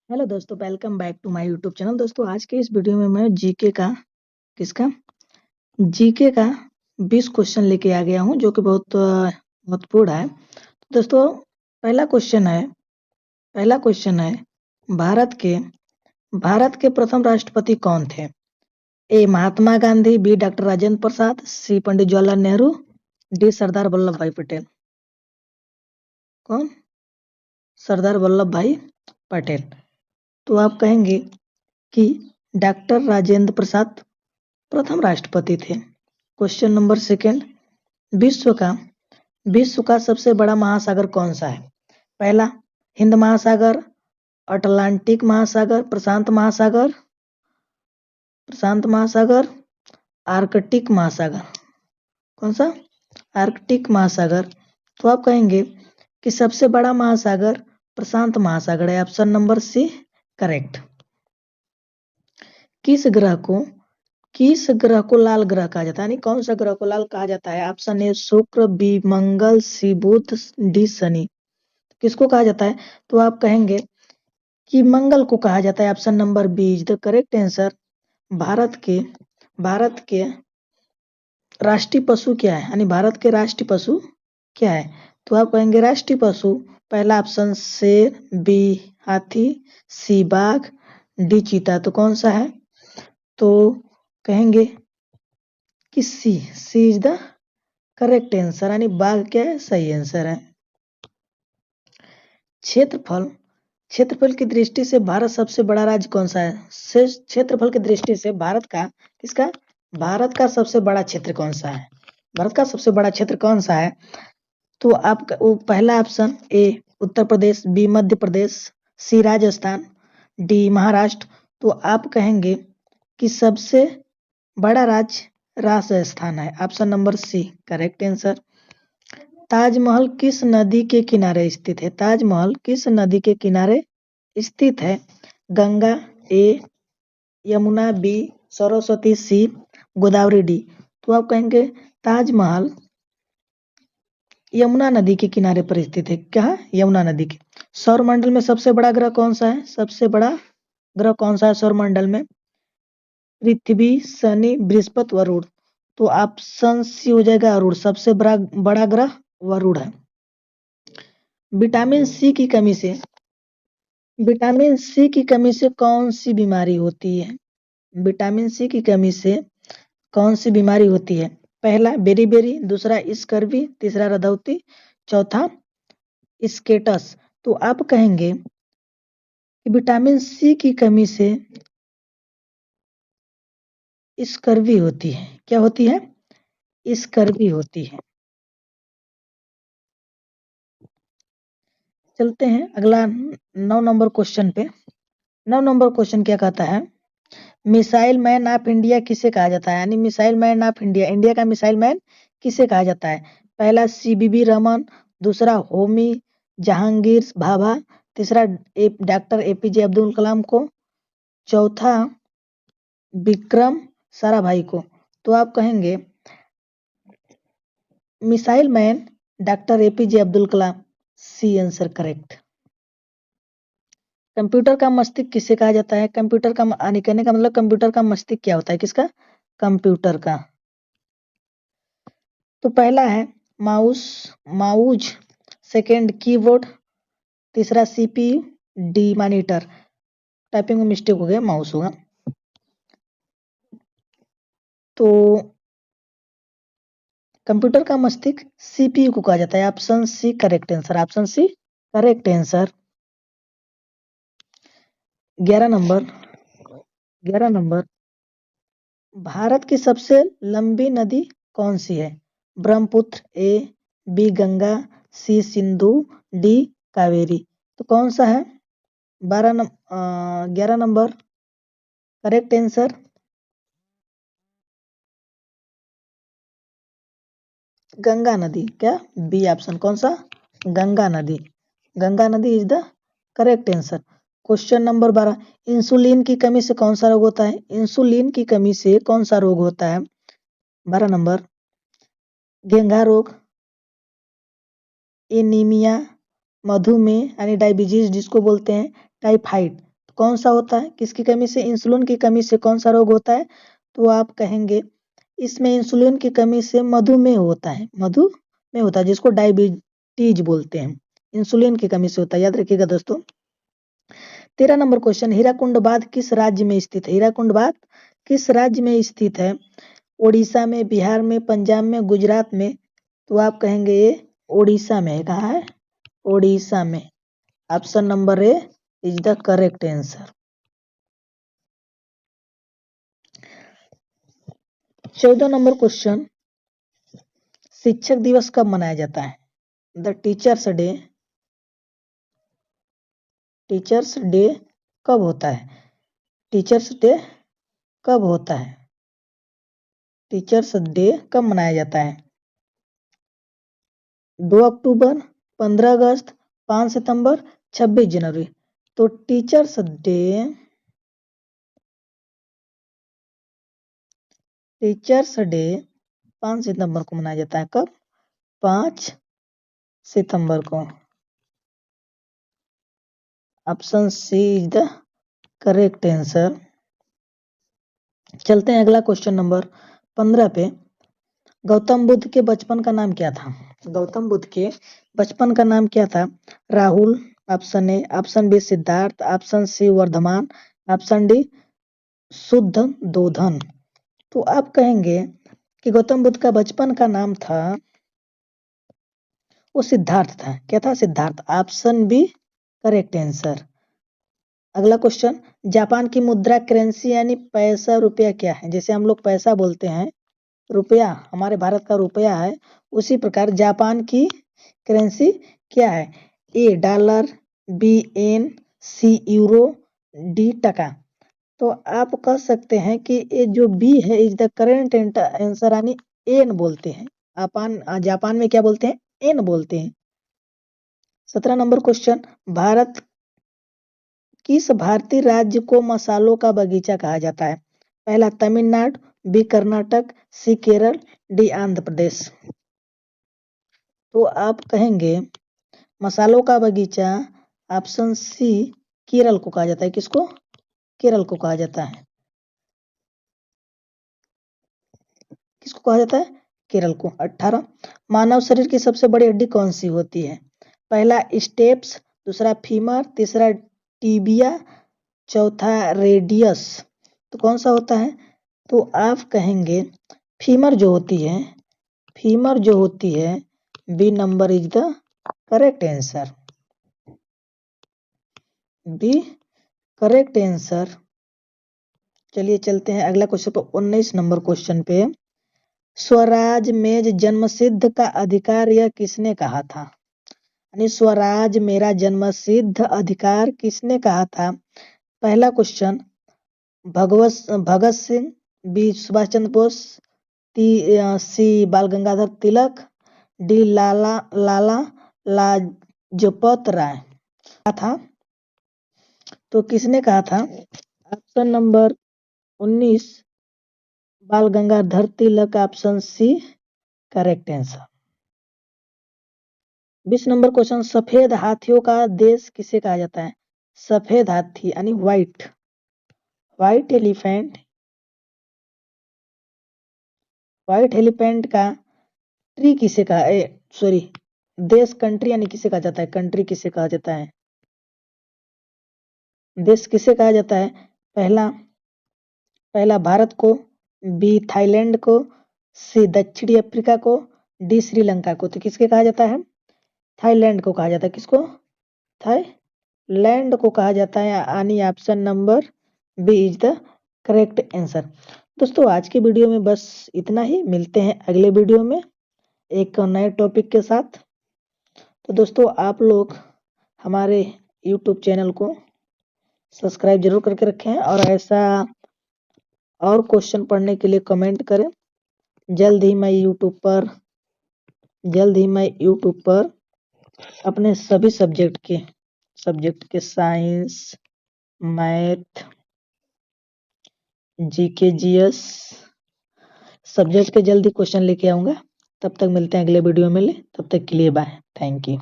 Hello दोस्तों, welcome back to my YouTube channel. दोस्तों, आज के इस वीडियो में मैं जीके का किसका जीके का 20 क्वेश्चन लेके आ गया हूं, जो कि बहुत महत्वपूर्ण है। दोस्तों, पहला क्वेश्चन है भारत के प्रथम राष्ट्रपति कौन थे? ए महात्मा गांधी, बी डॉक्टर राजेंद्र प्रसाद, सी पंडित जवाहरलाल नेहरू, डी सरदार वल्लभ भाई पटेल। कौन? सरदार वल्लभ भाई पटेल। तो आप कहेंगे कि डॉक्टर राजेंद्र प्रसाद प्रथम राष्ट्रपति थे। क्वेश्चन नंबर सेकंड, विश्व का सबसे बड़ा महासागर कौन सा है? पहला हिंद महासागर, अटलांटिक महासागर, प्रशांत महासागर, आर्कटिक महासागर। कौन सा? आर्कटिक महासागर। तो आप कहेंगे कि सबसे बड़ा महासागर प्रशांत महासागर है। Option number C correct. किस ग्रह को लाल ग्रह कहा जाता है? यानी कौन सा ग्रह को लाल कहा जाता है? ऑप्शन ए शुक्र, बी मंगल, सी बुध, डी शनि। किसको कहा जाता है? तो आप कहेंगे कि मंगल को कहा जाता है। Option number B is the correct answer. Bharat के राष्ट्रीय पशु क्या है? यानी भारत के राष्ट्रीय पशु क्या है? तो आप कहेंगे राष्ट्रीय पशु पहला ऑप्शन शेर, बी हाथी, सी बाघ, डी चीता। तो कौन सा है? तो कहेंगे कि सी इज द करेक्ट आंसर, यानी बाघ क्या है? सही आंसर है। क्षेत्रफल की दृष्टि से भारत सबसे बड़ा राज्य कौन सा है? क्षेत्रफल की दृष्टि से भारत का सबसे बड़ा क्षेत्र कौन सा है? भारत का सबसे बड़ा क्षेत्र कौन सा है? तो आप पहला option A Uttar Pradesh, B Madhya Pradesh, C Rajasthan, D Maharashtra. तो आप कहेंगे कि सबसे बड़ा राज्य राजस्थान है। Option number C correct answer. Taj Mahal किस नदी के किनारे स्थित है? ताजमहल किस नदी के किनारे स्थित है? गंगा, ए यमुना, बी सरस्वती, सी गोदावरी, डी। तो आप कहेंगे ताजमहल यमुना नदी के किनारे पर स्थित है। क्या? यमुना नदी के। सौर मंडल में सबसे बड़ा ग्रह कौन सा है? सबसे बड़ा ग्रह कौन सा है सौर मंडल में? पृथ्वी, शनि, बृहस्पति, वरुण। तो ऑप्शन सी हो जाएगा वरुण। सबसे बड़ा ग्रह वरुण है। विटामिन सी की कमी से कौन सी बीमारी होती है? विटामिन सी की कमी से कौन सी बीमारी होती है? पहला बेरी, दूसरा स्कर्वी, तीसरा रदौती, चौथा स्केटस। तो आप कहेंगे कि विटामिन सी की कमी से स्कर्वी होती है। क्या होती है? स्कर्वी होती है। चलते हैं अगला 9 नंबर क्वेश्चन पे। 9 नंबर क्वेश्चन क्या कहता है? मिसाइल मैन ऑफ इंडिया किसे कहा जाता है? यानी मिसाइल मैन ऑफ इंडिया का मिसाइल मैन किसे कहा जाता है? पहला CVV रमन, दूसरा होमी जहांगीर भाभा, तीसरा डॉक्टर APJ अब्दुल कलाम को, चौथा विक्रम साराभाई को। तो आप कहेंगे missile man doctor APJ Abdul Kalam. C answer correct. Computer का मस्तिष्क किसे कहा जाता है? कंप्यूटर का कहने का मतलब कंप्यूटर का मस्तिष्क क्या होता है? किसका? कंप्यूटर का। तो पहला है माउज, सेकंड कीबोर्ड, तीसरा CPU, डी मॉनिटर। टाइपिंग में मिस्टेक हो गया, माउस होगा। तो कंप्यूटर का मस्तिष्क CPU को कहा जाता है। Option C correct answer. Option C correct answer. 11 नंबर भारत की सबसे लंबी नदी कौन सी है? Brahmaputra, A B Ganga, C Sindhu, D Kaveri. तो कौन सा है? 11 नंबर करेक्ट आंसर गंगा नदी। क्या? B option. कौन सा? गंगा नदी। गंगा नदी is the correct answer. Question number 12, insulin की कमी से कौन सा रोग होता है? इंसुलिन की कमी से कौन सा रोग होता है? 12 नंबर घेंघा रोग, एनीमिया, मधुमेह यानी डायबिटीज जिसको बोलते हैं, टाइफाइड। कौन सा होता है, किसकी कमी से, इंसुलिन की कमी से कौन सा रोग होता है, तो आप कहेंगे इसमें इंसुलिन की कमी से मधुमेह होता है, मधुमेह होता है जिसको डायबिटीज बोलते हैं, इंसुलिन की कमी से होता है, याद रखिएगा दोस्तों। 13 नंबर क्वेश्चन, हीराकुंड बांध किस राज्य में स्थित है, हीराकुंड बांध किस राज्य में स्थित है, उड़ीसा में, बिहार में, पंजाब में, गुजरात में, तो आप कहेंगे ये उड़ीसा में है, कहाँ है, उड़ीसा में, option number A is the correct answer. 14 number question, शिक्षक दिवस कब मनाया जाता है, the teachers day, teachers day कब होता है, टीचर्स डे कब होता है, टीचर्स डे कब मनाया जाता है, 2 अक्टूबर, 15 अगस्त, 5 सितंबर, 26 जनवरी, तो टीचर्स डे 5 सितंबर को मनाया जाता है, कब, 5 सितंबर को, option C is the correct answer. चलते हैं अगला क्वेश्चन नंबर 15 पे, गौतम बुद्ध के बचपन का नाम क्या था, गौतम बुद्ध के बचपन का नाम क्या था, Rahul, option A, option B Siddhartha, option C Vardhaman, option D Shuddhodana, तो आप कहेंगे कि गौतम बुद्ध का बचपन का नाम था, वो सिद्धार्थ था, क्या था, Siddhartha, option B correct answer. अगला क्वेश्चन, जापान की मुद्रा करेंसी यानी पैसा रुपया क्या है, जैसे हम लोग पैसा बोलते हैं, रुपया हमारे भारत का रुपया है, उसी प्रकार जापान की करेंसी क्या है, A dollar, B yen, C euro, D टका, तो आप कह सकते हैं कि ये जो बी है इज द करेक्ट आंसर, यानी एन बोलते हैं, जापान में क्या बोलते हैं, एन बोलते हैं। 17 नंबर क्वेश्चन, भारत किस भारतीय राज्य को मसालों का बगीचा कहा जाता है, पहला तमिलनाडु, बी कर्नाटक, सी केरल, डी आंध्र प्रदेश, तो आप कहेंगे मसालों का बगीचा, ऑप्शन सी केरल को कहा जाता है, किसको, केरल को कहा जाता है, किसको कहा जाता है, केरल को। 18, मानव शरीर की सबसे बड़ी हड्डी कौन सी होती है, पहला स्टेप्स, दूसरा फीमर, तीसरा टीबिया, चौथा रेडियस, तो कौन सा होता है, तो आप कहेंगे फीमर जो होती है, फीमर जो होती है, B number is the correct answer, B correct answer. चलिए चलते हैं अगला क्वेश्चन पे, 19 नंबर क्वेश्चन पे, स्वराज में जन्मसिद्ध का अधिकार यह किसने कहा था, यानी स्वराज मेरा जन्मसिद्ध अधिकार किसने कहा था, पहला question Bhagat Singh, B Subhash Chandra Bose, C Bal Gangadhar Tilak, D Lala Lajpat Rai था, तो किसने कहा था, option number 19 Bal Gangadhar Tilak, option C correct answer. 20 number question, सफेद हाथियों का देश किसे कहा जाता है, सफेद हाथी यानी व्हाइट एलिफेंट, व्हाइट एलिफेंट का ट्री किसे कहा, सॉरी देश, कंट्री यानी किसे कहा जाता है, कंट्री किसे कहा जाता है, देश किसे कहा जाता है, पहला भारत को, बी थाईलैंड को, सी दक्षिणी अफ्रीका को, डी श्रीलंका को, तो किसके कहा जाता है, थाईलैंड को कहा जाता है, किसको, थाईलैंड को कहा जाता है, यानी option number B is the correct answer. दोस्तों आज की वीडियो में बस इतना ही, मिलते हैं अगले वीडियो में एक नए टॉपिक के साथ। तो दोस्तों आप लोग हमारे YouTube चैनल को सब्सक्राइब जरूर करके रखें, और ऐसा और क्वेश्चन पढ़ने के लिए कमेंट करें। जल्द ही मैं यूट्यूब पर अपने सभी सब्जेक्ट के science, math, GK, GS subject के जल्दी क्वेश्चन लेके आऊंगा। तब तक मिलते हैं अगले वीडियो में, तब तक के लिए बाय, थैंक यू।